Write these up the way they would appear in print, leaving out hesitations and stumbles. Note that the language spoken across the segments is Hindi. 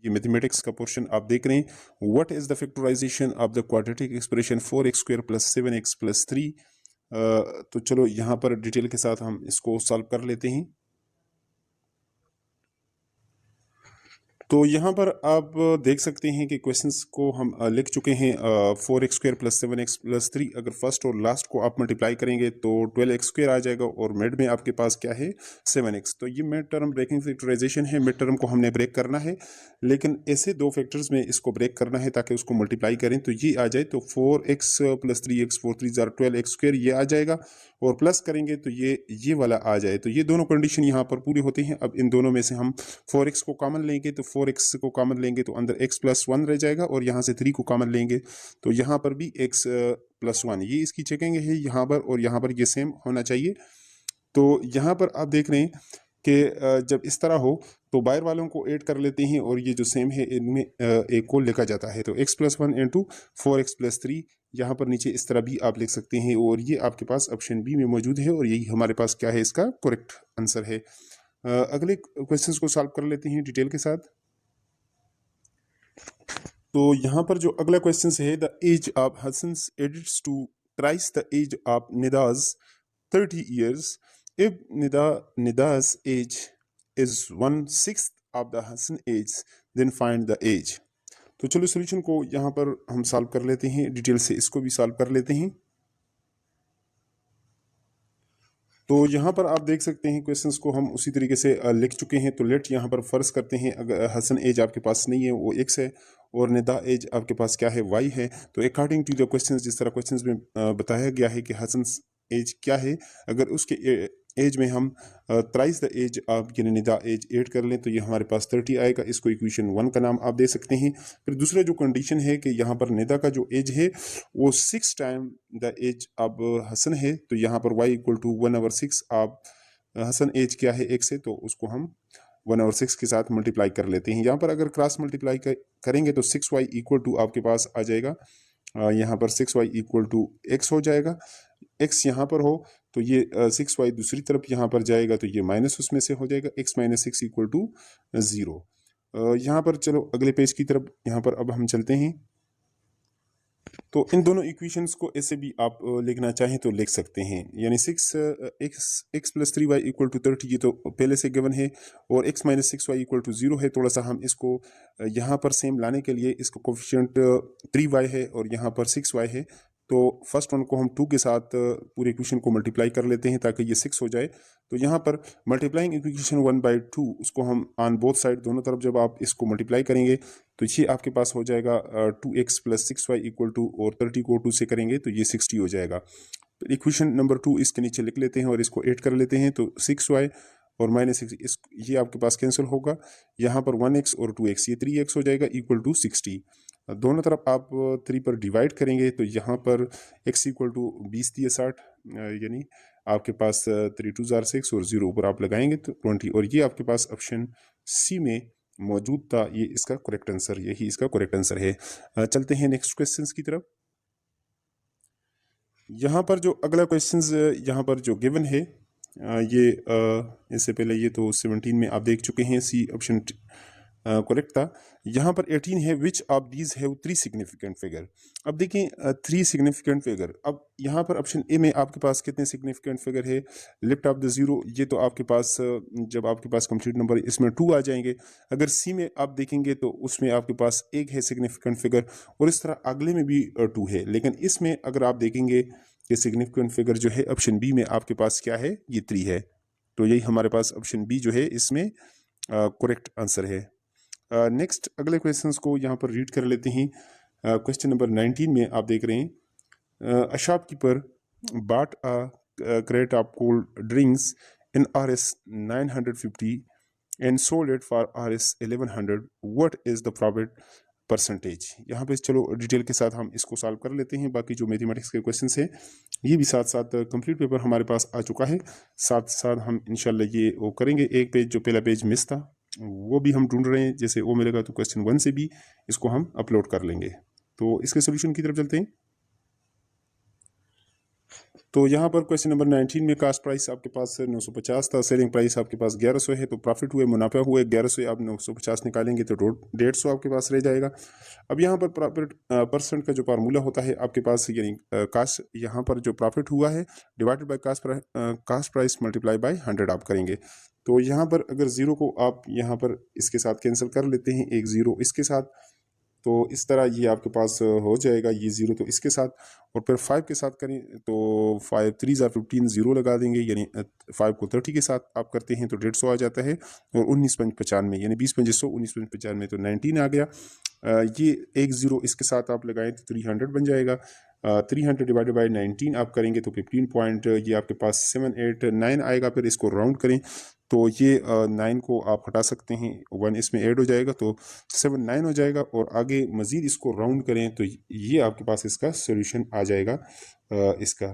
ये मैथमेटिक्स का पोर्शन आप देख रहे हैं। What is the factorization of the quadratic expression 4x² + 7x + 3। तो चलो यहाँ पर डिटेल के साथ हम इसको सॉल्व कर लेते हैं। तो यहाँ पर आप देख सकते हैं कि क्वेश्चंस को हम लिख चुके हैं। 4x² + 7x + 3 अगर फर्स्ट और लास्ट को आप मल्टीप्लाई करेंगे तो 12x² आ जाएगा और मिड में आपके पास क्या है 7x। तो ये मिड टर्म ब्रेकिंग फैक्टराइजेशन है, मिड टर्म को हमने ब्रेक करना है, लेकिन ऐसे दो फैक्टर्स में इसको ब्रेक करना है ताकि उसको मल्टीप्लाई करें तो ये आ जाए। तो 4x + 3x 4 3 12x² ये आ जाएगा और प्लस करेंगे तो ये वाला आ जाए। तो ये दोनों कंडीशन यहाँ पर पूरी होती हैं। अब इन दोनों में से हम 4x को कॉमन लेंगे तो 4x को कॉमन लेंगे तो अंदर x + 1 रह जाएगा और यहाँ से 3 को कॉमन लेंगे तो यहाँ पर भी x + 1 ये इसकी चेकिंग है यहाँ पर, और यहाँ पर ये सेम होना चाहिए। तो यहाँ पर आप देख रहे हैं कि जब इस तरह हो तो बाहर वालों को ऐड कर लेते हैं और ये जो सेम है इनमें एक को लिखा जाता है। तो x + 1 × 4x + 3 यहाँ पर नीचे इस तरह भी आप लिख सकते हैं और ये आपके पास ऑप्शन बी में मौजूद है और यही हमारे पास क्या है, इसका करेक्ट आंसर है। अगले क्वेश्चंस को सॉल्व कर लेते हैं डिटेल के साथ। तो यहाँ पर जो अगला क्वेश्चन है, the age of Hasan's edits to thrice the age of Nida's 30 years. If Nida's age is 1/6 of the Hassan age, then find the age. तो चलो सोल्यूशन को यहाँ पर हम सॉल्व कर लेते हैं, डिटेल से इसको भी सॉल्व कर लेते हैं। तो यहाँ पर आप देख सकते हैं क्वेश्चंस को हम उसी तरीके से लिख चुके हैं। तो लेट यहाँ पर फर्ज करते हैं अगर हसन एज आपके पास नहीं है वो x है और निदा एज आपके पास क्या है y है। तो अकॉर्डिंग टू द क्वेश्चंस जिस तरह क्वेश्चंस में बताया गया है कि हसन एज क्या है, अगर उसके एज में हम ट्राइस द एज आप यानी निदा एज ऐड कर लें तो ये हमारे पास 30 आएगा। इसको इक्वेशन 1 का नाम आप दे सकते हैं। फिर दूसरा जो कंडीशन है कि यहाँ पर निदा का जो एज है वो 6 टाइम द एज अब हसन है, तो यहाँ पर y = 1/6 आप हसन एज क्या है x है तो उसको हम 1/6 के साथ मल्टीप्लाई कर लेते हैं। यहाँ पर अगर क्रॉस मल्टीप्लाई करेंगे तो 6y = आपके पास आ जाएगा, यहाँ पर 6y = x हो जाएगा। x यहाँ पर हो तो ये 6y दूसरी तरफ यहाँ पर जाएगा तो ये माइनस उसमें से हो जाएगा, x - 6 = 0। यहाँ पर चलो अगले पेज की तरफ यहाँ पर अब हम चलते हैं। तो इन दोनों इक्वेशंस को ऐसे भी आप लिखना चाहें तो लिख सकते हैं, यानी 6x + 3y = 30 ये तो पहले से गिवन है और x - 6y = 0 है। थोड़ा सा हम इसको यहाँ पर सेम लाने के लिए इसको कोफिशिएंट 3y है और यहाँ पर 6y है, तो फर्स्ट वन को हम 2 के साथ पूरे इक्वेशन को मल्टीप्लाई कर लेते हैं ताकि ये 6 हो जाए। तो यहाँ पर मल्टीप्लाइंग इक्वेशन 1/2 उसको हम ऑन बोथ साइड दोनों तरफ जब आप इसको मल्टीप्लाई करेंगे तो ये आपके पास हो जाएगा 2x + 6y = और 30 को 2 से करेंगे तो ये 60 हो जाएगा। तो इक्वेशन नंबर 2 इसके नीचे लिख लेते हैं और इसको ऐड कर लेते हैं तो 6y और -6 ये आपके पास कैंसिल होगा। यहाँ पर 1x और 2x ये 3x हो जाएगा = 60। दोनों तरफ आप 3 पर डिवाइड करेंगे तो यहाँ पर x = 20 × 60 यानी आपके पास 3 2 = 6 और 0 ऊपर आप लगाएंगे तो 20 और ये आपके पास ऑप्शन सी में मौजूद था। ये इसका करेक्ट आंसर, यही इसका करेक्ट आंसर है। चलते हैं नेक्स्ट क्वेश्चंस की तरफ। यहाँ पर जो अगला क्वेश्चंस यहाँ पर जो गिवन है ये इससे पहले ये तो 17 में आप देख चुके हैं, सी ऑप्शन करेक्ट था। यहाँ पर 18 है, which of these have 3 significant figure. अब देखिए 3 सिग्निफिकेंट फिगर। अब यहाँ पर ऑप्शन ए में आपके पास कितने सिग्निफिकेंट फिगर है, लेफ्ट ऑफ द 0 ये तो आपके पास जब आपके पास कंप्लीट नंबर इसमें 2 आ जाएंगे। अगर सी में आप देखेंगे तो उसमें आपके पास 1 है सिग्निफिकेंट फिगर और इस तरह अगले में भी 2 है, लेकिन इसमें अगर आप देखेंगे कि सिग्निफिकेंट फिगर जो है ऑप्शन बी में आपके पास क्या है, ये 3 है। तो यही हमारे पास ऑप्शन बी जो है इसमें करेक्ट आंसर है। नेक्स्ट अगले क्वेश्चंस को यहाँ पर रीड कर लेते हैं। क्वेश्चन नंबर 19 में आप देख रहे हैं a shopkeeper bought a crate of cold drinks in Rs 950 and sold it for Rs 1100. What is the profit percentage? यहाँ पे चलो डिटेल के साथ हम इसको सॉल्व कर लेते हैं। बाकी जो मैथमेटिक्स के क्वेश्चंस हैं ये भी साथ साथ कंप्लीट पेपर हमारे पास आ चुका है, साथ साथ हम इंशाल्लाह ये वो करेंगे। एक पेज जो पहला पेज मिस था वो भी हम ढूंढ रहे हैं, जैसे वो मिलेगा तो क्वेश्चन 1 से भी इसको हम अपलोड कर लेंगे। तो इसके सोल्यूशन की तरफ चलते हैं। तो यहाँ पर क्वेश्चन नंबर 19 में कास्ट प्राइस आपके पास 950 था, सेलिंग प्राइस आपके पास 1100 है, तो प्रॉफिट हुए, मुनाफा हुए 1100, आप 950 निकालेंगे तो 150 आपके पास रह जाएगा। अब यहाँ पर प्रॉफिट परसेंट का जो फार्मूला होता है आपके पास, यानी कास्ट, यहाँ पर जो प्रॉफिट हुआ है divided by cost price multiply by 100 आप करेंगे। तो यहाँ पर अगर ज़ीरो को आप यहाँ पर इसके साथ कैंसिल कर लेते हैं, एक ज़ीरो इसके साथ, तो इस तरह ये आपके पास हो जाएगा, ये ज़ीरो तो इसके साथ, और फिर 5 के साथ करें तो 5 3 ज़ा 15 ज़ीरो लगा देंगे, यानी 5 को 30 के साथ आप करते हैं तो 150 आ जाता है, और 19 5 95 यानी 20 2500 19 5 95 तो 19 आ गया। ये एक ज़ीरो इसके साथ आप लगाएं तो 300 बन जाएगा। 300 डिवाइडेड बाई 19 आप करेंगे तो 15 पॉइंट ये आपके पास 789 आएगा। फिर इसको राउंड करें तो ये 9 को आप हटा सकते हैं, 1 इसमें ऐड हो जाएगा तो 79 हो जाएगा, और आगे मज़ीद इसको राउंड करें तो ये आपके पास इसका सोल्यूशन आ जाएगा इसका।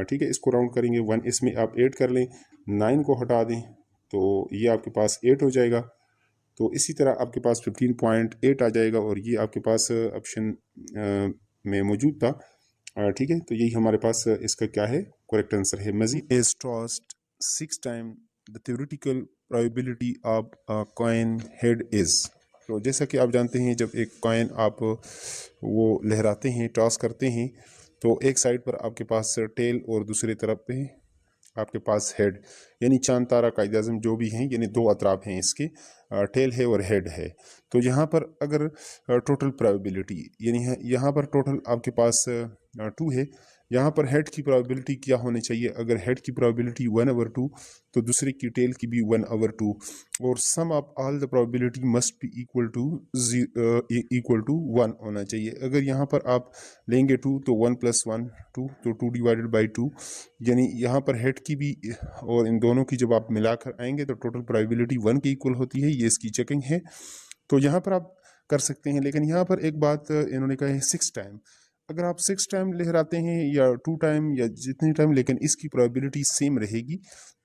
ठीक है, इसको राउंड करेंगे, 1 इसमें आप ऐड कर लें, 9 को हटा दें तो ये आपके पास 8 हो जाएगा। तो इसी तरह आपके पास 15.8 आ जाएगा, और ये आपके पास ऑप्शन में मौजूद था। ठीक है, तो यही हमारे पास इसका क्या है, करेक्ट आंसर है। Majid is tossed 6 time the theoretical probability of coin head is. तो जैसा कि आप जानते हैं, जब एक कॉइन आप वो लहराते हैं, टॉस करते हैं, तो एक साइड पर आपके पास टेल और दूसरी तरफ पे आपके पास हेड, यानी चांद तारा कायद आज़म जो भी हैं, यानी दो अतराफ हैं इसके, टेल है और हेड है। तो यहाँ पर अगर टोटल प्रोबेबिलिटी, यानी यहाँ पर टोटल आपके पास 2 है, यहाँ पर हेड की प्रोबेबिलिटी क्या होनी चाहिए, अगर हेड की प्रोबेबिलिटी 1/2 तो दूसरे की टेल की भी 1/2, और sum of all the probability must be equal to 1 होना चाहिए। अगर यहाँ पर आप लेंगे 2 तो 1 + 1 2, तो 2 डिवाइडेड बाई 2, यानी यहाँ पर हेड की भी और इन दोनों की जब आप मिलाकर आएंगे तो टोटल प्रोबेबिलिटी 1 की इक्वल होती है। ये इसकी चेकिंग है, तो यहाँ पर आप कर सकते हैं। लेकिन यहाँ पर एक बात इन्होंने कहा है 6 टाइम, अगर आप 6 टाइम लहराते हैं या 2 टाइम या जितने टाइम, लेकिन इसकी प्रोबेबिलिटी सेम रहेगी,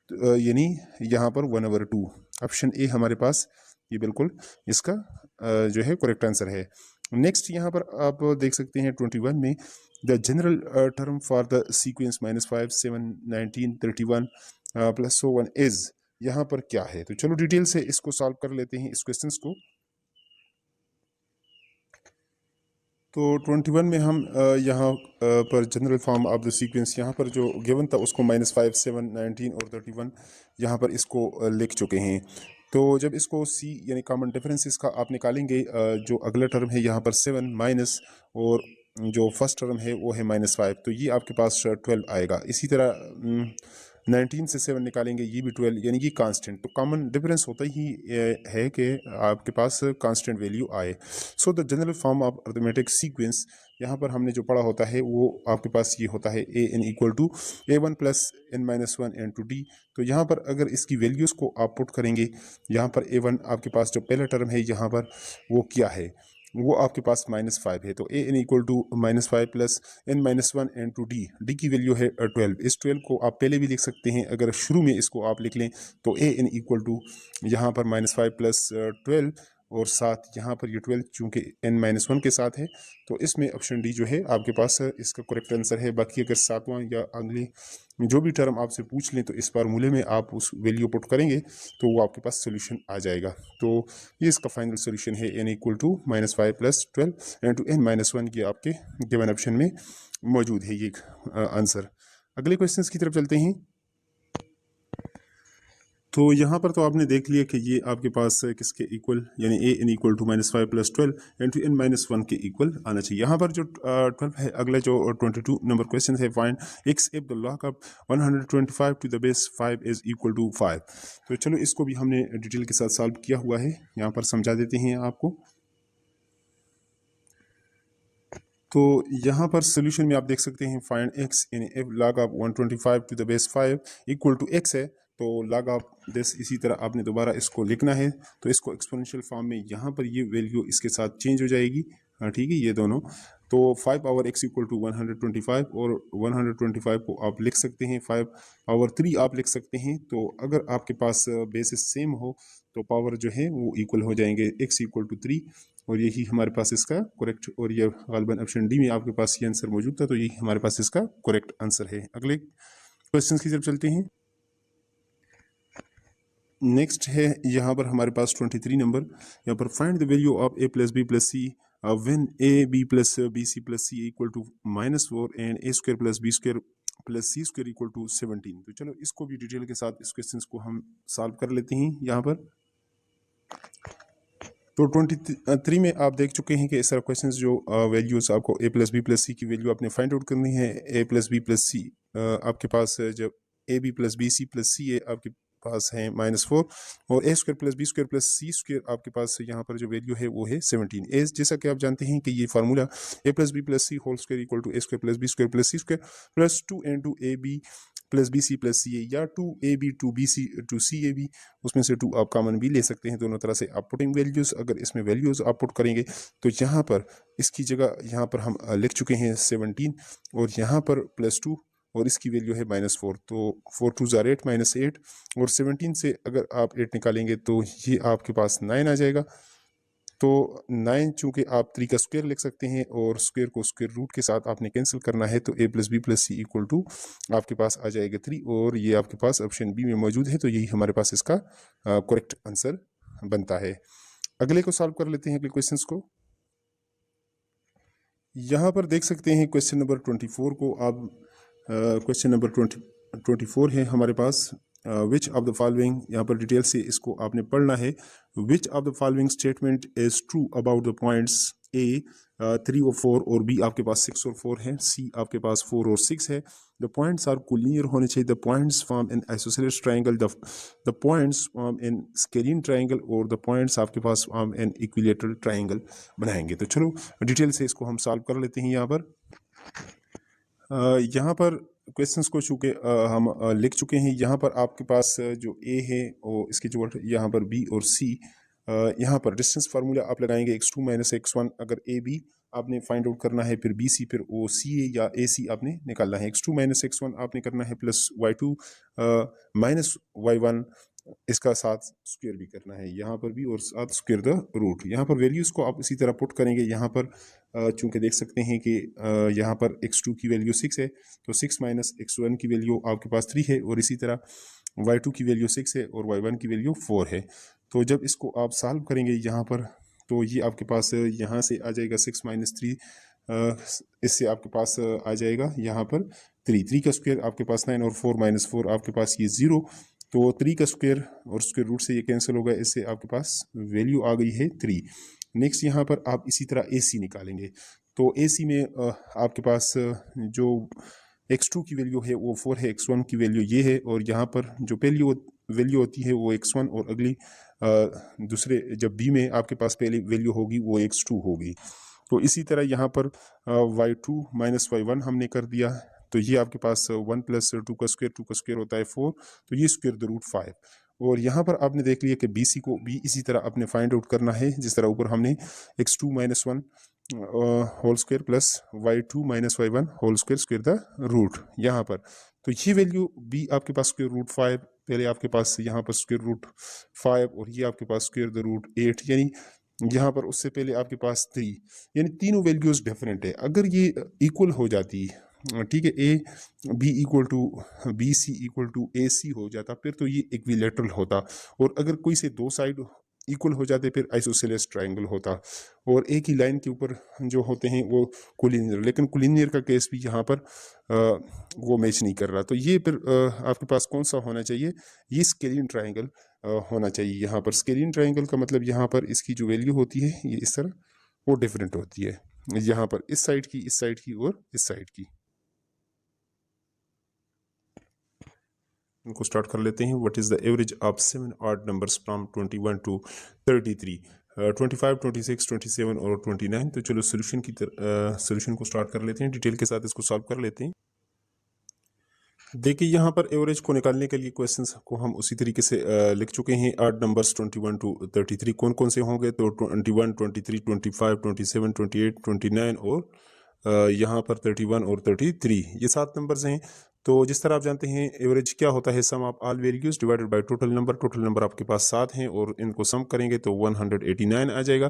तो यानी यहाँ पर 1/2। ऑप्शन ए हमारे पास ये बिल्कुल इसका जो है करेक्ट आंसर है। नेक्स्ट यहाँ पर आप देख सकते हैं 21 में, the general term for the sequence -5 7 19 31 + so 1 is, यहाँ पर क्या है। तो चलो डिटेल से इसको सॉल्व कर लेते हैं इस क्वेश्चंस को। तो 21 में हम यहाँ पर general form of the sequence, यहाँ पर जो गिवन था उसको -5 7 19 और 31 यहाँ पर इसको लिख चुके हैं। तो जब इसको सी यानी कॉमन डिफरेंस इसका आप निकालेंगे, जो अगला टर्म है यहाँ पर 7 माइनस, और जो फर्स्ट टर्म है वो है -5, तो ये आपके पास 12 आएगा। इसी तरह 19 से 7 निकालेंगे, ये भी 12, यानी कि कांस्टेंट। तो कॉमन डिफरेंस होता ही है कि आपके पास कांस्टेंट वैल्यू आए। So the general form of arithmetic sequence, यहाँ पर हमने जो पढ़ा होता है वो आपके पास ये होता है an = a1 + n-1 n to d। तो यहाँ पर अगर इसकी वैल्यूज़ को आप पुट करेंगे, यहाँ पर a1 आपके पास जो पहला टर्म है यहाँ पर वो क्या है, वो आपके पास -5 है, तो an = -5 + n-1 n to d, d की वैल्यू है 12। इस 12 को आप पहले भी लिख सकते हैं, अगर शुरू में इसको आप लिख लें तो an = यहाँ पर -5 + 12, और साथ यहाँ पर ये 12 चूँकि n-1 के साथ है, तो इसमें ऑप्शन डी जो है आपके पास इसका करेक्ट आंसर है। बाकी अगर सातवां या अगले जो भी टर्म आपसे पूछ लें तो इस फार्मूले में आप उस वैल्यू पुट करेंगे तो वो आपके पास सोल्यूशन आ जाएगा। तो ये इसका फाइनल सोल्यूशन है n = -5 + 12 × n-1, ये आपके गिवन ऑप्शन में मौजूद है ये आंसर। अगले क्वेश्चंस की तरफ चलते हैं। तो यहाँ पर तो आपने देख लिया कि ये आपके पास किसके इक्वल, यानी an = -5 + 12 × n-1 के इक्वल आना चाहिए। यहाँ पर जो 12 है, अगला जो 22 नंबर क्वेश्चन है, find x if the log of 125 to the base 5 is equal to 5। तो चलो इसको भी हमने डिटेल के साथ सॉल्व किया हुआ है, यहाँ पर समझा देते हैं आपको। तो यहाँ पर सोल्यूशन में आप देख सकते हैं, फाइंड x यानी if log of 125 to the base 5 = x है, तो log of this इसी तरह आपने दोबारा इसको लिखना है। तो इसको एक्सपोनेंशियल फॉर्म में यहाँ पर ये वैल्यू इसके साथ चेंज हो जाएगी, ठीक है, ये दोनों। तो 5/x = 125, और 125 को आप लिख सकते हैं 5/3 आप लिख सकते हैं। तो अगर आपके पास बेसिस सेम हो तो पावर जो है वो इक्वल हो जाएंगे, x = 3 और यही हमारे पास इसका करेक्ट, और ये गालिबन ऑप्शन डी में आपके पास ये आंसर मौजूद था, तो यही हमारे पास इसका करेक्ट आंसर है। अगले क्वेश्चन की तरफ चलते हैं। नेक्स्ट है यहाँ पर हमारे पास 23 नंबर, यहाँ पर find the value of a plus B plus c when a b plus B C plus C equal to -4 and a square plus B square plus C square equal to 17। तो चलो इसको भी डिटेल के साथ इस क्वेश्चन को हम सॉल्व कर लेते हैं यहाँ पर। तो 23 में आप देख चुके हैं कि इस तरह क्वेश्चन जो वैल्यूज आपको a plus B plus C की वैल्यू आपने फाइंड आउट करनी है। a plus B plus C आपके पास जब a b plus B C plus C आपके पास है -4 और a square plus B square plus C square आपके पास यहाँ पर जो वैल्यू है वो है 17। ए जैसा कि आप जानते हैं कि ये formula a plus B plus C whole square equal to a square plus B square plus C square plus 2 into A B plus B C plus C A, या 2ab 2bc 2cab, उसमें से 2 आप कॉमन भी ले सकते हैं। दोनों तरह से आप पुटिंग वैल्यूज, अगर इसमें वैल्यूज आप पुट करेंगे तो यहाँ पर इसकी जगह यहाँ पर हम लिख चुके हैं 17 और यहाँ पर +2 और इसकी वैल्यू है -4। तो 4 2 ज़ार 8 -8 और 17 से अगर आप 8 निकालेंगे तो ये आपके पास 9 आ जाएगा। तो 9 चूँकि आप 3 का स्क्वायर लिख सकते हैं और स्क्वायर को स्क्वायर रूट के साथ आपने कैंसिल करना है, तो a plus B plus C equal to आपके पास आ जाएगा 3 और ये आपके पास ऑप्शन बी में मौजूद है, तो यही हमारे पास इसका करेक्ट आंसर बनता है। अगले को सॉल्व कर लेते हैं, अगले क्वेश्चन को। यहाँ पर देख सकते हैं क्वेश्चन नंबर 24 को आप, क्वेश्चन नंबर 24 है हमारे पास। विच ऑफ द फॉलोइंग, यहाँ पर डिटेल से इसको आपने पढ़ना है। Which of the following statement is true about the points A 3 और 4 और बी आपके पास 6 और 4 है, सी आपके पास 4 और 6 है। द पॉइंट्स आर कोलिनियर होने चाहिए। The points form in isosceles triangle, the points form in scalene triangle और द पॉइंट्स आपके पास फॉर्म इन इक्विलेटरल ट्राइंगल बनाएंगे। तो चलो डिटेल से इसको हम सॉल्व कर लेते हैं। यहाँ पर क्वेश्चंस को चूँकि हम लिख चुके हैं। यहाँ पर आपके पास जो ए है और इसकी जो यहाँ पर बी और सी, यहाँ पर डिस्टेंस फार्मूला आप लगाएंगे x2 - x1। अगर ए बी आपने फाइंड आउट करना है, फिर बी सी, फिर ओ सी ए या ए सी आपने निकालना है। x2 - x1 आपने करना है प्लस y2 -y1, इसका साथ स्क्वायर भी करना है यहाँ पर भी और साथ स्क्वायर द रूट। यहाँ पर वैल्यूज़ को आप इसी तरह पुट करेंगे। यहाँ पर चूँकि देख सकते हैं कि यहाँ पर x2 की वैल्यू 6 है, तो 6 - x1 की वैल्यू आपके पास 3 है और इसी तरह y2 की वैल्यू 6 है और y1 की वैल्यू 4 है। तो जब इसको आप सॉल्व करेंगे यहाँ पर, तो ये आपके पास यहाँ से आ जाएगा 6 - 3, इससे आपके पास आ जाएगा यहाँ पर 3 का स्क्वायर आपके पास 9 और 4 - 4 आपके पास ये 0, तो 3 का स्क्वायर और स्क्वायर रूट से ये कैंसिल होगा, इससे आपके पास वैल्यू आ गई है 3। नेक्स्ट यहाँ पर आप इसी तरह AC निकालेंगे। तो AC में आपके पास जो x2 की वैल्यू है वो 4 है, x1 की वैल्यू ये है और यहाँ पर जो पहली वैल्यू होती है वो x1 और अगली दूसरे जब B में आपके पास पहली वैल्यू होगी वो x2 होगी। तो इसी तरह यहाँ पर y2 - y1 हमने कर दिया, तो ये आपके पास 1 + 2 का स्क्वायर होता है 4, तो ये स्क्वायर द रूट 5। और यहाँ पर आपने देख लिया कि BC को भी इसी तरह अपने फाइंड आउट करना है, जिस तरह ऊपर हमने x2 - 1 whole square plus y2 - y1 whole square the root यहाँ पर। तो ये वैल्यू भी आपके पास स्क्वायर रूट 5, पहले आपके पास यहाँ पर स्क्वायर रूट 5 और ये आपके पास स्क्वायर द रूट 8, यानी यहाँ पर उससे पहले आपके पास 3, यानी तीनों वैल्यूज डिफरेंट है। अगर ये इक्वल हो जाती, ठीक है, A B equal to B C equal to A C हो जाता, फिर तो ये इक्विलेटरल होता। और अगर कोई से दो साइड इक्वल हो जाते फिर आइसोसेलेस ट्रायंगल होता और एक ही लाइन के ऊपर जो होते हैं वो कोलिनियर। लेकिन कोलिनियर का केस भी यहाँ पर वो मैच नहीं कर रहा। तो ये फिर आपके पास कौन सा होना चाहिए, ये स्केलिन ट्रायंगल होना चाहिए। यहाँ पर स्केलिन ट्रायंगल का मतलब यहाँ पर इसकी जो वैल्यू होती है ये इस तरह वो डिफरेंट होती है, यहाँ पर इस साइड की, इस साइड की और इस साइड की। इनको स्टार्ट कर लेते हैं। What is the average of 7 odd numbers from 21 to 33? 25, 26, 27 और 29। तो चलो सोल्यूशन को स्टार्ट कर लेते हैं, डिटेल के साथ इसको सॉल्व कर लेते हैं। देखिए यहाँ पर एवरेज को निकालने के लिए क्वेश्चंस को हम उसी तरीके से लिख चुके हैं। ऑड नंबर्स 21 टू 33 कौन कौन से होंगे, तो 21, 23, 25, 27, 28, 29 और यहाँ पर 31 और 33, ये 7 नंबर्स हैं। तो जिस तरह आप जानते हैं एवरेज क्या होता है, sum of all values divided by total number आपके पास 7 हैं और इनको सम करेंगे तो 189 आ जाएगा।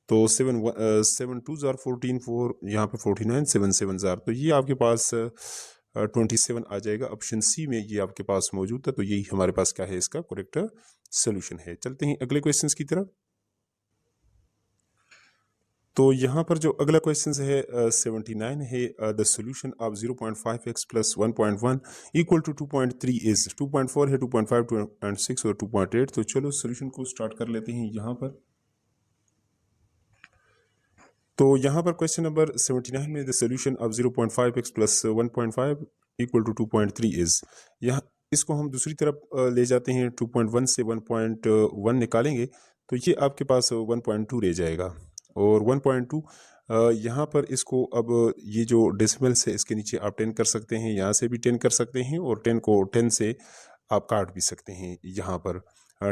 तो 7 2 जार 14 4 यहाँ पे 49 7 7 जार, तो ये आपके पास 27 आ जाएगा। ऑप्शन सी में ये आपके पास मौजूद था, तो यही हमारे पास क्या है, इसका करेक्ट सोल्यूशन है। चलते हैं अगले क्वेश्चन की तरफ। तो यहाँ पर जो अगला क्वेश्चन है 79 है, the solution of 0.5x plus 1.1 equal to 2.3 is 2.4 है, 2.5 2.6 और 2.8। तो चलो सोल्यूशन को स्टार्ट कर लेते हैं यहाँ पर। तो यहाँ पर क्वेश्चन नंबर 79 में the solution of 0.5x plus 1.5 equal to 2.3 is, यहाँ इसको हम दूसरी तरफ ले जाते हैं, 2.1 से 1.1 निकालेंगे तो ये आपके पास 1.2 रह जाएगा। और 1.2 यहाँ पर इसको अब ये जो डेसिमल्स है इसके नीचे आप 10 कर सकते हैं, यहाँ से भी 10 कर सकते हैं और 10 को 10 से आप काट भी सकते हैं यहाँ पर।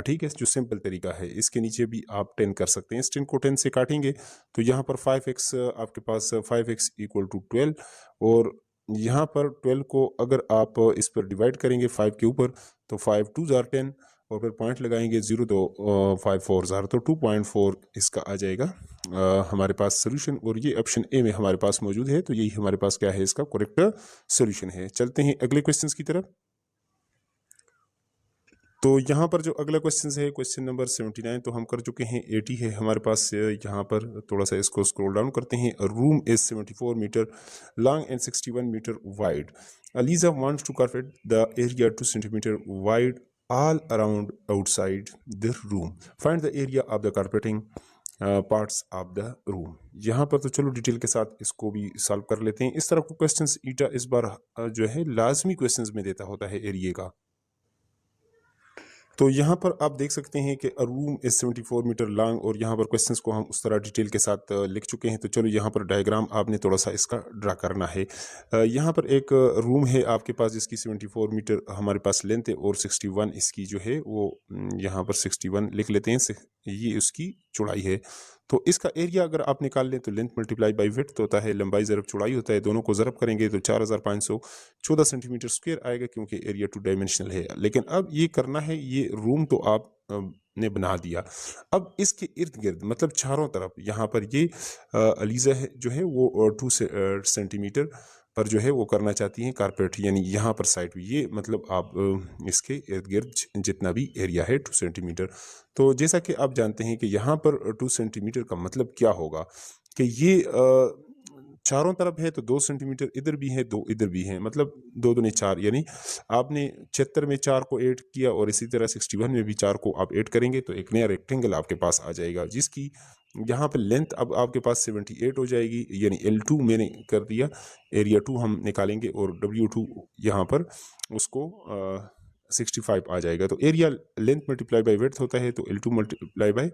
ठीक है, जो सिंपल तरीका है, इसके नीचे भी आप 10 कर सकते हैं। इस 10 को 10 से काटेंगे तो यहाँ पर 5x आपके पास 5x इक्वल टू 12, और यहाँ पर 12 को अगर आप इस पर डिवाइड करेंगे 5 के ऊपर तो 5 2 जार 10 और फिर पॉइंट लगाएंगे 0 तो 5 4 जार, तो 2.4 इसका आ जाएगा हमारे पास सोल्यूशन। और ये ऑप्शन ए में हमारे पास मौजूद है, तो यही हमारे पास क्या है, इसका करेक्ट सोल्यूशन है। चलते हैं अगले क्वेश्चन की तरफ। तो यहाँ पर जो अगला क्वेश्चन है क्वेश्चन नंबर 79, तो हम कर चुके हैं 80 है हमारे पास। यहाँ पर थोड़ा सा इसको स्क्रॉल डाउन करते हैं। Room is 74 metre long and 61 metre wide. Aliza wants to carpet the area 2 centimetre wide all around outside the room. Find the area of the carpeting parts of the room. यहाँ पर तो चलो डिटेल के साथ इसको भी सॉल्व कर लेते हैं। इस तरह को क्वेश्चंस ईटा इस बार जो है लाजमी क्वेश्चंस में देता होता है एरिया का। तो यहाँ पर आप देख सकते हैं कि रूम इज 74 मीटर लॉन्ग, और यहाँ पर क्वेश्चंस को हम उस तरह डिटेल के साथ लिख चुके हैं। तो चलो यहाँ पर डायग्राम आपने थोड़ा सा इसका ड्रा करना है। यहाँ पर एक रूम है आपके पास जिसकी 74 मीटर हमारे पास लेंथ है और 61 इसकी जो है वो यहाँ पर 61 लिख लेते हैं, ये उसकी चौड़ाई है। तो इसका एरिया अगर आप निकाल लें तो लेंथ मल्टीप्लाई बाई विड्थ होता है, लंबाई ज़रब चौड़ाई होता है, दोनों को ज़रब करेंगे तो 4514 सेंटीमीटर स्क्वायर आएगा, क्योंकि एरिया 2 डायमेंशनल है। लेकिन अब ये करना है, ये रूम तो आप ने बना दिया, अब इसके इर्द गिर्द मतलब चारों तरफ यहाँ पर ये अलीजा है जो है वो 2 सेंटीमीटर पर जो है वो करना चाहती हैं कारपेट, यानी यहाँ पर साइड ये मतलब आप इसके इर्द गिर्द जितना भी एरिया है 2 सेंटीमीटर। तो जैसा कि आप जानते हैं कि यहाँ पर 2 सेंटीमीटर का मतलब क्या होगा कि ये चारों तरफ है तो 2 सेंटीमीटर इधर भी है 2 इधर भी है, मतलब 2 दूनी 4, यानी आपने 76 में 4 को ऐड किया और इसी तरह 61 में भी 4 को आप ऐड करेंगे तो एक नया रेक्टेंगल आपके पास आ जाएगा, जिसकी यहाँ पर लेंथ अब आपके पास 78 हो जाएगी, यानी L2 मैंने कर दिया, एरिया 2 हम निकालेंगे और W2 यहाँ पर उसको 65 आ जाएगा। तो area length multiply by width होता है तो L2 मल्टीप्लाई बाय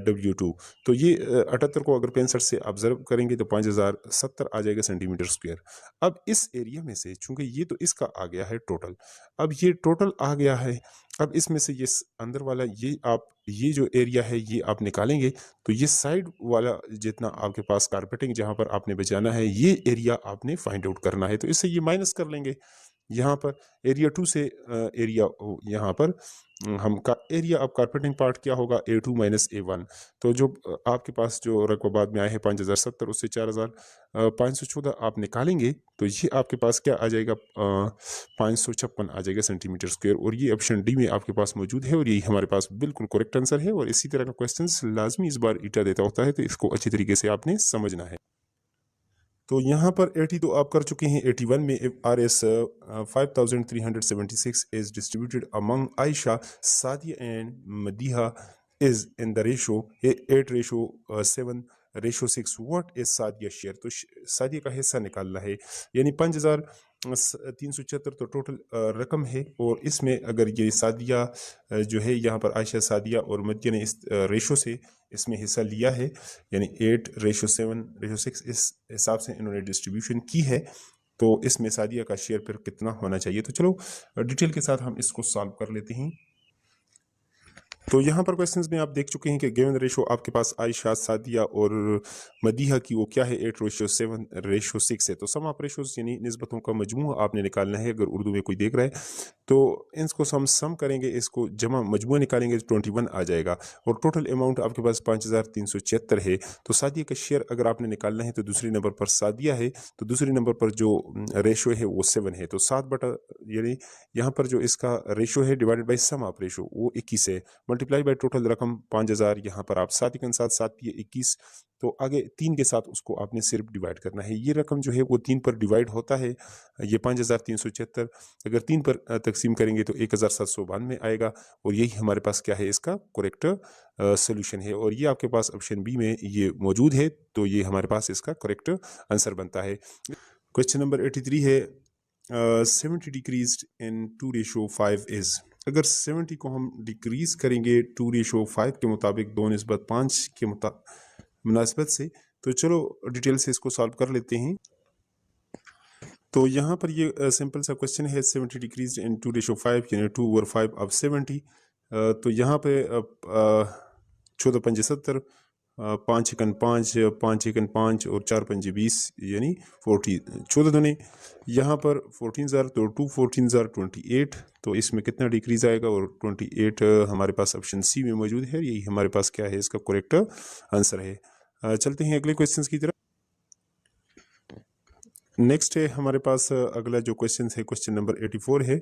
W2। तो ये 78 को अगर 65 से ऑब्जर्व करेंगे तो 5070 आ जाएगा सेंटीमीटर स्क्वायर। अब इस एरिया में से चूंकि ये तो इसका आ गया है टोटल, अब ये टोटल आ गया है, अब इसमें से ये अंदर वाला ये जो एरिया है ये आप निकालेंगे तो ये साइड वाला जितना आपके पास कारपेटिंग जहाँ पर आपने बचाना है ये एरिया आपने फाइंड आउट करना है। तो इससे ये माइनस कर लेंगे यहाँ पर एरिया 2 से एरिया यहाँ पर हम का एरिया ऑफ कारपेटिंग पार्ट क्या होगा A2 माइनस A1। तो जो आपके पास जो रकबा बाद में आए हैं 5070 उससे 4514 आप निकालेंगे तो ये आपके पास क्या आ जाएगा 556 आ जाएगा सेंटीमीटर स्क्वायर, और ये ऑप्शन डी में आपके पास मौजूद है और यही हमारे पास बिल्कुल करेक्ट आंसर है। और इसी तरह का क्वेश्चन लाजमी इस बार ईटा देता होता है, तो इसको अच्छी तरीके से आपने समझना है। तो यहाँ पर 80 तो आप कर चुके हैं। 81 में RS 5376 is distributed among Aisha, Sadia and Madiha is in the ratio 8:7:6. What is Sadia share? तो सादिया का हिस्सा निकालना है, यानी 5376 तो टोटल रकम है, और इसमें अगर ये सादिया जो है यहाँ पर आयशा सादिया और मदिया ने इस रेशो से इसमें हिस्सा लिया है, यानी 8:7:6 इस हिसाब से इन्होंने डिस्ट्रीब्यूशन की है, तो इसमें सादिया का शेयर फिर कितना होना चाहिए। तो चलो डिटेल के साथ हम इसको सॉल्व कर लेते हैं। तो यहाँ पर क्वेश्चंस में आप देख चुके हैं कि गिवन रेशो आपके पास आयशा, सादिया और मदीहा की वो क्या है 8:7:6 है। तो सम ऑफ रेशोज यानी निस्बतों का मजमूआ आपने निकालना है। अगर उर्दू में कोई देख रहा है तो इसको हम सम करेंगे, इसको जमा मजमूआ निकालेंगे तो 21 आ जाएगा और टोटल अमाउंट आपके पास 5376 है। तो सादिया का शेयर अगर आपने निकालना है तो दूसरे नंबर पर सादिया है, तो दूसरे नंबर पर जो रेशो है वो 7 है। तो 7 यानी यहाँ पर जो इसका रेशो है divided by sum of ratio वो 21 है, मल्टीप्लाई बाई टोटल रकम 5000। यहाँ पर आप 7 के साथ 7 ये 21, तो आगे 3 के साथ उसको आपने सिर्फ डिवाइड करना है। ये रकम जो है वो 3 पर डिवाइड होता है। ये 5376 अगर 3 पर तकसीम करेंगे तो 1792 आएगा और यही हमारे पास क्या है इसका करेक्ट सोल्यूशन है। और ये आपके पास ऑप्शन बी में ये मौजूद है, तो ये हमारे पास इसका करेक्ट आंसर बनता है। क्वेश्चन नंबर 83 है 70 डिक्रीज्ड इन 2:5 इज। अगर 70 को हम डिक्रीज करेंगे 2:5 के मुताबिक 2:5 के मुनासिबत से, तो चलो डिटेल से इसको सॉल्व कर लेते हैं। तो यहाँ पर ये सिंपल सा क्वेश्चन है 70 डिक्रीज इन 2:5 यानी 2/5 ऑफ 70। तो यहाँ पे 14 पंजे 70, 5 एकन 5, 5 एकन 5 और 4 पंजे 20 यानी 40, 14 दुने यहाँ पर 14,000 तो 2 14,000 28। तो इसमें कितना डिक्रीज आएगा और 28 हमारे पास ऑप्शन सी में मौजूद है। यही हमारे पास क्या है इसका करेक्ट आंसर है। चलते हैं अगले क्वेश्चन की तरफ। नेक्स्ट है हमारे पास अगला जो क्वेश्चन है क्वेश्चन नंबर 84 है।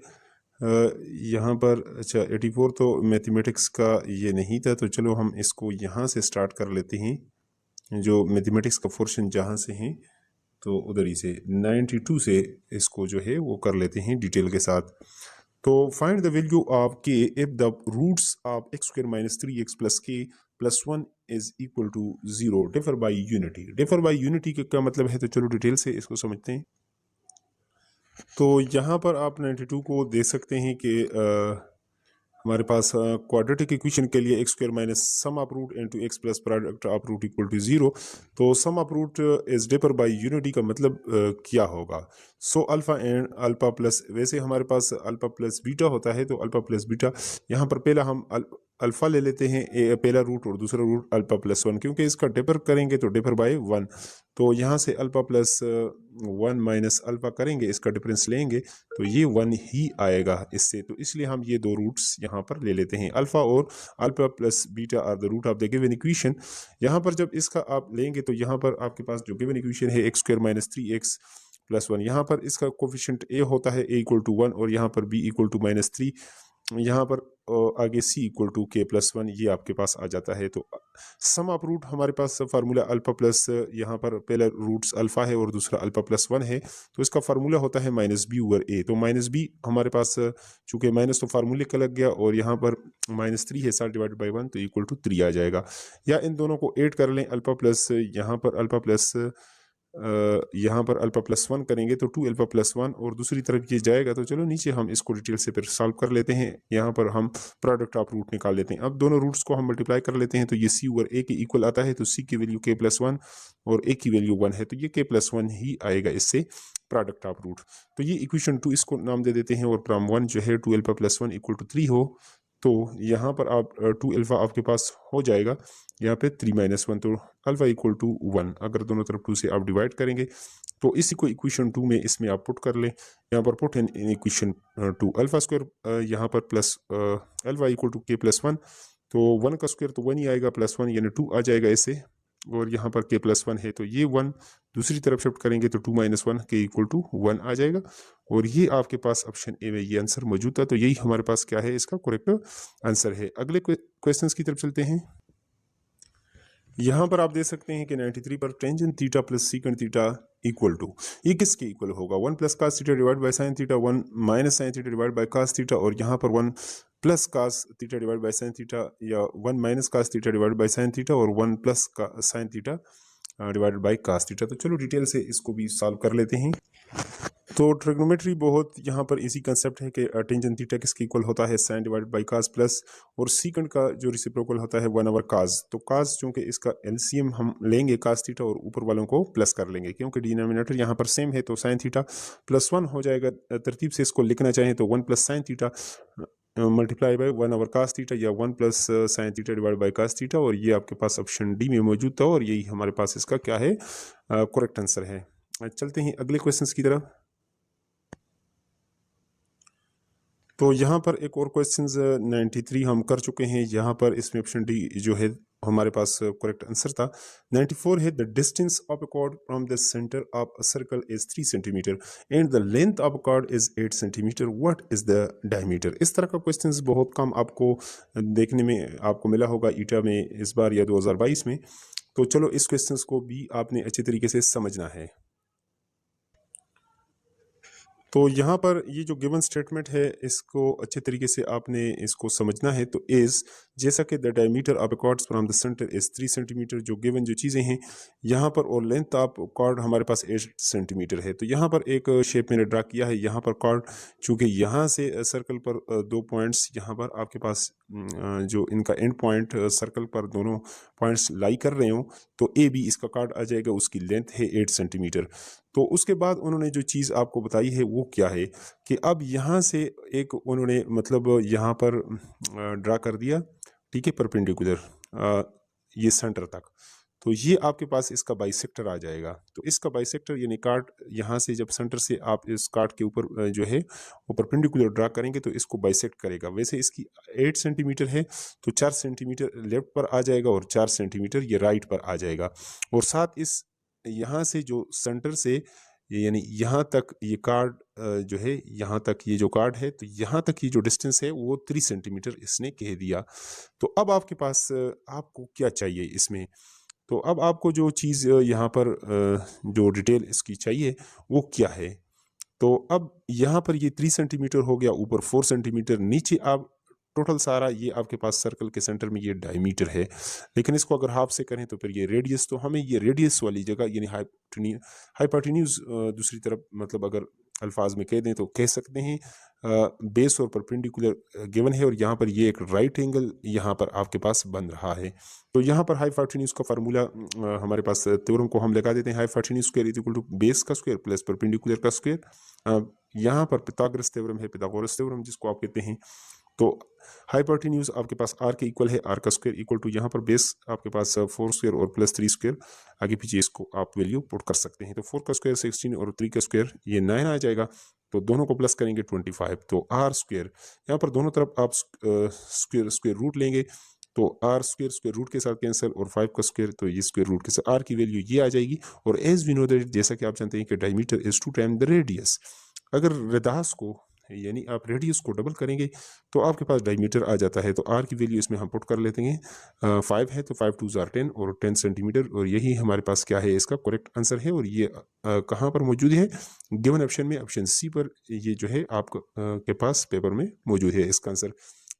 यहाँ पर अच्छा 84 तो मैथमेटिक्स का ये नहीं था, तो चलो हम इसको यहाँ से स्टार्ट कर लेते हैं। जो मैथमेटिक्स का पोर्शन जहाँ से है तो उधर ही से 92 से इसको जो है वो कर लेते हैं डिटेल के साथ। तो find the value of K if the roots of x² - 3x + k + 1 is equal to 0 differ by unity. Differ by unity का क्या मतलब है, तो चलो डिटेल से इसको समझते हैं। तो यहाँ पर आप 92 को देख सकते हैं कि हमारे पास क्वाड्रेटिक इक्वेशन के लिए x² - sum of root into x plus product of root equal to 0। तो sum of root is differ by unity का मतलब क्या होगा। So alpha and alpha plus, वैसे हमारे पास अल्फा प्लस बीटा होता है, तो अल्फा प्लस बीटा यहाँ पर पहला हम अल्फा ले लेते हैं पहला रूट और दूसरा रूट अल्फा प्लस 1, क्योंकि इसका डिफर करेंगे तो डिफर बाय 1। तो यहाँ से अल्फा प्लस 1 माइनस अल्फा करेंगे, इसका डिफरेंस लेंगे तो ये 1 ही आएगा इससे। तो इसलिए हम ये दो रूट्स यहाँ पर ले लेते हैं, अल्फा और alpha plus beta are the root of the given equation. यहाँ पर जब इसका आप लेंगे तो यहाँ पर आपके पास जो गिवन इक्वेशन है x² - 3x + 1, यहाँ पर इसका कोफिशिएंट a होता है a = 1 और यहाँ पर b = -3, यहाँ पर आगे c = k + 1 ये आपके पास आ जाता है। तो सम ऑफ रूट हमारे पास फार्मूला अल्फा प्लस, यहाँ पर पहला रूट्स अल्फा है और दूसरा अल्फा प्लस 1 है, तो इसका फार्मूला होता है -b/a। तो -b हमारे पास चूंकि माइनस तो फार्मूले का लग गया और यहाँ पर -3 है 7/1 तो इक्वल टू 3 आ जाएगा। या इन दोनों को ऐड कर लें, अल्फा प्लस यहाँ पर अल्फा प्लस यहाँ पर अल्फा प्लस 1 करेंगे तो 2 अल्फा प्लस 1 और दूसरी तरफ ये जाएगा। तो चलो नीचे हम इसको डिटेल से फिर सॉल्व कर लेते हैं। यहाँ पर हम प्रोडक्ट ऑफ रूट निकाल लेते हैं। अब दोनों रूट्स को हम मल्टीप्लाई कर लेते हैं तो ये c/a के इक्वल आता है, तो c की वैल्यू k + 1 और a की वैल्यू 1 है, तो ये k + 1 ही आएगा इससे प्रोडक्ट ऑफ रूट। तो ये इक्वेशन 2 इसको नाम दे देते हैं और फ्रॉम 1 जो है 2 अल्फा प्लस 1 = 3 हो, तो यहाँ पर आप 2 अल्फा आपके पास हो जाएगा, यहाँ पे 3 - 1 तो अल्फा = 1। अगर दोनों तरफ 2 से आप डिवाइड करेंगे तो इसी को इक्वेशन 2 में इसमें आप पुट कर लें। यहाँ पर पुट इन इक्वेशन 2 अल्फा² यहाँ पर प्लस अल्फा = k + 1, तो 1 का स्क्वायर तो 1 ही आएगा, प्लस 1 यानी 2 आ जाएगा इससे, और यहाँ पर k + 1 है तो ये 1 दूसरी तरफ शिफ्ट करेंगे तो 2 - 1 k = 1 आ जाएगा। और ये आपके पास ऑप्शन ए में ये आंसर मौजूद था, तो यही हमारे पास क्या है इसका करेक्ट आंसर है। अगले क्वेश्चंस की तरफ चलते हैं। यहाँ पर आप देख सकते हैं कि 93 पर tangent theta plus secant theta equal to, ये किसके इक्वल होगा, 1 + cos theta divide by sin theta, 1 - sin theta divide by cos theta, और यहाँ पर 1 + cos theta divide by sin theta, या 1 - cos theta divide by sin theta, और 1 + sin theta divided by cos theta. तो चलो डिटेल से इसको भी सॉल्व कर लेते हैं। तो ट्रिग्नोमेट्री बहुत यहाँ पर इजी कंसेप्ट है कि टेंजेंट थीटा किसके इक्वल होता है, sin divided by cos plus, और सीकेंट का जो रेसिप्रोकल होता है 1/cos। तो cos चूंकि इसका एलसीएम हम लेंगे cos थीटा और ऊपर वालों को प्लस कर लेंगे, क्योंकि डिनोमिनेटर यहाँ पर सेम है, तो sin थीटा + 1 हो जाएगा। तरतीब से इसको लिखना चाहें तो 1 + sin theta multiply by 1/cos theta या 1 plus sine theta divide by cos theta, और ये आपके पास ऑप्शन डी में मौजूद था और यही हमारे पास इसका क्या है, करेक्ट आंसर है। चलते हैं अगले क्वेश्चंस की तरफ। तो यहाँ पर एक और क्वेश्चंस 93 हम कर चुके हैं। यहाँ पर इसमें ऑप्शन डी जो है हमारे पास करेक्ट आंसर था। 94 है the distance of a cord from the centre of a circle is 3 centimetre and the length of a cord is 8 centimetre, what is the diameter. इस तरह का क्वेश्चंस बहुत कम आपको देखने में आपको मिला होगा ईटा में इस बार या 2022 में। तो चलो इस क्वेश्चंस को भी आपने अच्छे तरीके से समझना है। तो यहाँ पर ये जो गिवन स्टेटमेंट है इसको अच्छे तरीके से आपने इसको समझना है। तो इज जैसा कि the diameter of a cord from the centre is 3 centimetre, जो गिवन जो चीज़ें हैं यहाँ पर, और लेंथ ऑफ कॉर्ड हमारे पास 8 सेंटीमीटर है। तो यहाँ पर एक शेप मैंने ड्रा किया है। यहाँ पर कॉर्ड चूँकि यहाँ से सर्कल पर 2 पॉइंट्स यहाँ पर आपके पास जो इनका एंड पॉइंट सर्कल पर दोनों पॉइंट्स लाई कर रहे हो, तो ए बी इसका कॉर्ड आ जाएगा, उसकी लेंथ है 8 सेंटीमीटर। तो उसके बाद उन्होंने जो चीज़ आपको बताई है वो क्या है कि अब यहाँ से एक उन्होंने मतलब यहाँ पर ड्रा कर दिया, ठीक है, परपेंडिकुलर ये सेंटर तक। तो ये आपके पास इसका बाइसेक्टर आ जाएगा। तो इसका बाइसेक्टर यानी काट यहाँ से जब सेंटर से आप इस काट के ऊपर जो है वो परपेंडिकुलर ड्रा करेंगे तो इसको बाइसेक्ट करेगा। वैसे इसकी 8 सेंटीमीटर है तो 4 सेंटीमीटर लेफ्ट पर आ जाएगा और 4 सेंटीमीटर ये राइट पर आ जाएगा। और साथ इस यहाँ से जो सेंटर से यानी यहाँ तक ये कार्ड जो है, यहाँ तक ये जो कार्ड है, तो यहाँ तक ये जो डिस्टेंस है वो 3 सेंटीमीटर इसने कह दिया। तो अब आपके पास आपको क्या चाहिए इसमें। तो अब आपको जो चीज़ यहाँ पर जो डिटेल इसकी चाहिए वो क्या है। तो अब यहाँ पर ये 3 सेंटीमीटर हो गया, ऊपर 4 सेंटीमीटर, नीचे आप टोटल सारा ये आपके पास सर्कल के सेंटर में ये डायमीटर है। लेकिन इसको अगर हाफ से करें तो फिर ये रेडियस, तो हमें ये रेडियस वाली जगह यानी हाइपोटेन्यूज दूसरी तरफ मतलब अगर अल्फाज में कह दें तो कह सकते हैं बेस और परपेंडिकुलर गिवन है और यहाँ पर ये एक राइट एंगल यहाँ पर आपके पास बन रहा है। तो यहाँ पर हाइपोटेन्यूज का फार्मूला हमारे पास थ्योरम को हम लगा देते हैं। Hypotenuse square is equal to base का स्क्वायर प्लस परपेंडिकुलर का स्क्वायर। यहाँ पर पिथागोरस थ्योरम है, पिथागोरस थ्योरम जिसको आप कहते हैं। तो हाइपोटेन्यूज आपके पास आर के इक्वल है, आर का स्क्वायर इक्वल टू यहाँ पर बेस आपके पास 4 स्क्वायर और प्लस 3 स्क्वायर, आगे पीछे इसको आप वैल्यू पुट कर सकते हैं। तो 4 का स्क्वायर 16 और 3 का स्क्वायर ये 9 आ जाएगा। तो दोनों को प्लस करेंगे 25। तो आर स्क्वायर यहाँ पर दोनों तरफ आप स्क्वायर रूट लेंगे तो आर स्क्वायर स्क्वायर रूट के साथ कैंसिल और 5 का स्क्वायर, तो ये स्क्वायर रूट के साथ आर की वैल्यू ये आ जाएगी। और एज वी नो दैट, जैसा कि आप जानते हैं कि diameter is 2 time the radius. अगर रेडियस को यानी आप रेडियस को डबल करेंगे तो आपके पास डायमीटर आ जाता है। तो आर की वैल्यू इसमें हम पुट कर लेते हैं 5 है तो 5 2 जार 10 और 10 सेंटीमीटर, और यही हमारे पास क्या है इसका करेक्ट आंसर है। और ये कहाँ पर मौजूद है, गिवन ऑप्शन में, ऑप्शन सी पर ये जो है आपके पास पेपर में मौजूद है इसका आंसर।